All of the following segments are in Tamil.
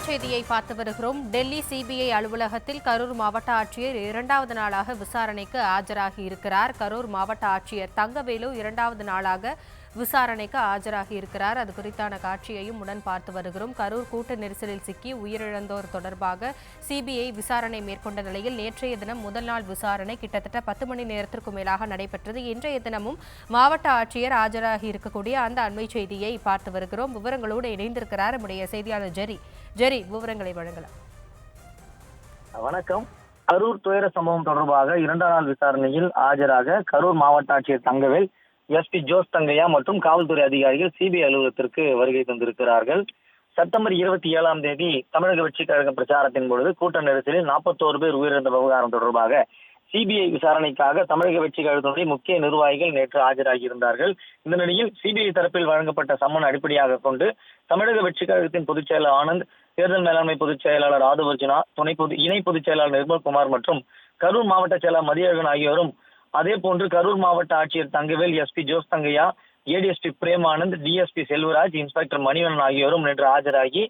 செய்தியை பார்த்து வருகிறோம். டெல்லி சிபிஐ அலுவலகத்தில் கரூர் மாவட்ட ஆட்சியர் இரண்டாவது நாளாக விசாரணைக்கு ஆஜராகி இருக்கிறார். கரூர் மாவட்ட ஆட்சியர் தங்கவேலு இரண்டாவது நாளாக விசாரணைக்கு ஆஜராகி இருக்கிறார். அது குறித்தான காட்சியையும் உடன் பார்த்து வருகிறோம். கரூர் கூட்ட நெரிசலில் சிக்கி உயிரிழந்தோர் தொடர்பாக சிபிஐ விசாரணை மேற்கொண்ட நிலையில் நேற்றைய தினம் முதல் நாள் விசாரணை கிட்டத்தட்ட 10 மணி நேரத்திற்கும் மேலாக நடைபெற்றது. இன்றைய தினமும் மாவட்ட ஆட்சியர் ஆஜராகி இருக்கக்கூடிய அந்த அண்மை செய்தியை பார்த்து வருகிறோம். விவரங்களோடு இணைந்திருக்கிறார் நம்முடைய செய்தியாளர் ஜெரி, விவரங்களை வழங்கலாம். வணக்கம். கரூர் துயர சம்பவம் தொடர்பாக இரண்டாம் நாள் விசாரணையில் ஆஜராக கரூர் மாவட்ட ஆட்சியர் தங்கவேல், எஸ்பி ஜோஸ் தங்கையா மற்றும் காவல்துறை அதிகாரிகள் சிபிஐ அலுவலகத்திற்கு வருகை தந்திருக்கிறார்கள். செப்டம்பர் 27ஆம் தேதி தமிழக வெற்றிக் கழக பிரச்சாரத்தின் பொழுது கூட்ட நெரிசலில் 41 பேர் உயிரிழந்த விவகாரம் தொடர்பாக சிபிஐ விசாரணைக்காக தமிழக வெற்றிக் கழகத்தினுடைய முக்கிய நிர்வாகிகள் நேற்று ஆஜராகி இருந்தார்கள். இந்த நிலையில் சிபிஐ தரப்பில் வழங்கப்பட்ட சம்மன் அடிப்படையாக கொண்டு தமிழக வெற்றிக் கழகத்தின் பொதுச் செயலாளர் ஆனந்த், தேர்தல் மேலாண்மை பொதுச் செயலாளர் ஆதவர்ஜுனா, இணை பொதுச் செயலாளர் நிர்மல்குமார் மற்றும் கரூர் மாவட்ட செயலாளர் மதியழகன் ஆகியோரும், அதே போன்று கரூர் மாவட்ட ஆட்சியர் Thangavel, SP Jose Thangaiah, ADSP Prem Anand, DSP Selvaraj, inspector Manivannan ஆகியோரும் நேற்று ஆஜராகி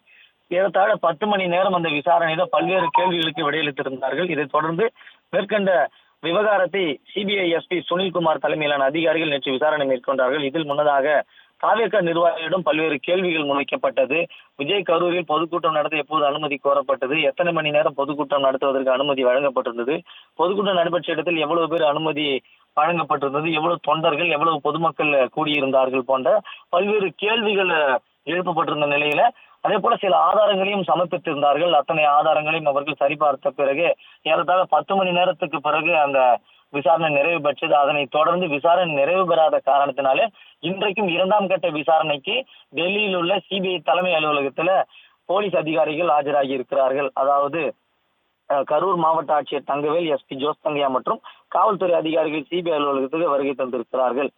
ஏறத்தாழ 10 மணி நேரம் அந்த விசாரணையில் பல்வேறு கேள்விகளுக்கு விடையளித்திருந்தார்கள். இதைத் தொடர்ந்து மேற்கண்ட விவகாரத்தை சிபிஐ எஸ்பி சுனில்குமார் தலைமையிலான அதிகாரிகள் நேற்று விசாரணை மேற்கொண்டார்கள். இதில் முன்னதாக தாவேகா நிர்வாகிகளிடம் பல்வேறு கேள்விகள் முன்வைக்கப்பட்டது. விஜய் கரூரில் பொதுக்கூட்டம் நடத்த எப்போது அனுமதி கோரப்பட்டது, எத்தனை மணி நேரம் பொதுக்கூட்டம் நடத்துவதற்கு அனுமதி வழங்கப்பட்டிருந்தது, பொதுக்கூட்டம் நடைபெற்ற இடத்தில் எவ்வளவு பேர் அனுமதி வழங்கப்பட்டிருந்தது, எவ்வளவு தொண்டர்கள், எவ்வளவு பொதுமக்கள் கூடியிருந்தார்கள் போன்ற பல்வேறு கேள்விகள் எழுப்பப்பட்டிருந்த நிலையில அதே போல சில ஆதாரங்களையும் சமர்ப்பித்திருந்தார்கள். அத்தனை ஆதாரங்களையும் அவர்கள் சரிபார்த்த பிறகு ஏறத்தாழ 10 மணி நேரத்துக்கு பிறகு அந்த விசாரணை நிறைவு பெற்றது. அதனை தொடர்ந்து விசாரணை நிறைவு பெறாத காரணத்தினாலே இன்றைக்கும் 2ஆம் கட்ட விசாரணைக்கு டெல்லியில் உள்ள சிபிஐ தலைமை அலுவலகத்துல போலீஸ் அதிகாரிகள் ஆஜராகி இருக்கிறார்கள். அதாவது கரூர் மாவட்ட ஆட்சியர் தங்கவேல், எஸ்பி ஜோஸ் தங்கையா மற்றும் காவல்துறை அதிகாரிகள் சிபிஐ அலுவலகத்துக்கு வருகை தந்திருக்கிறார்கள்.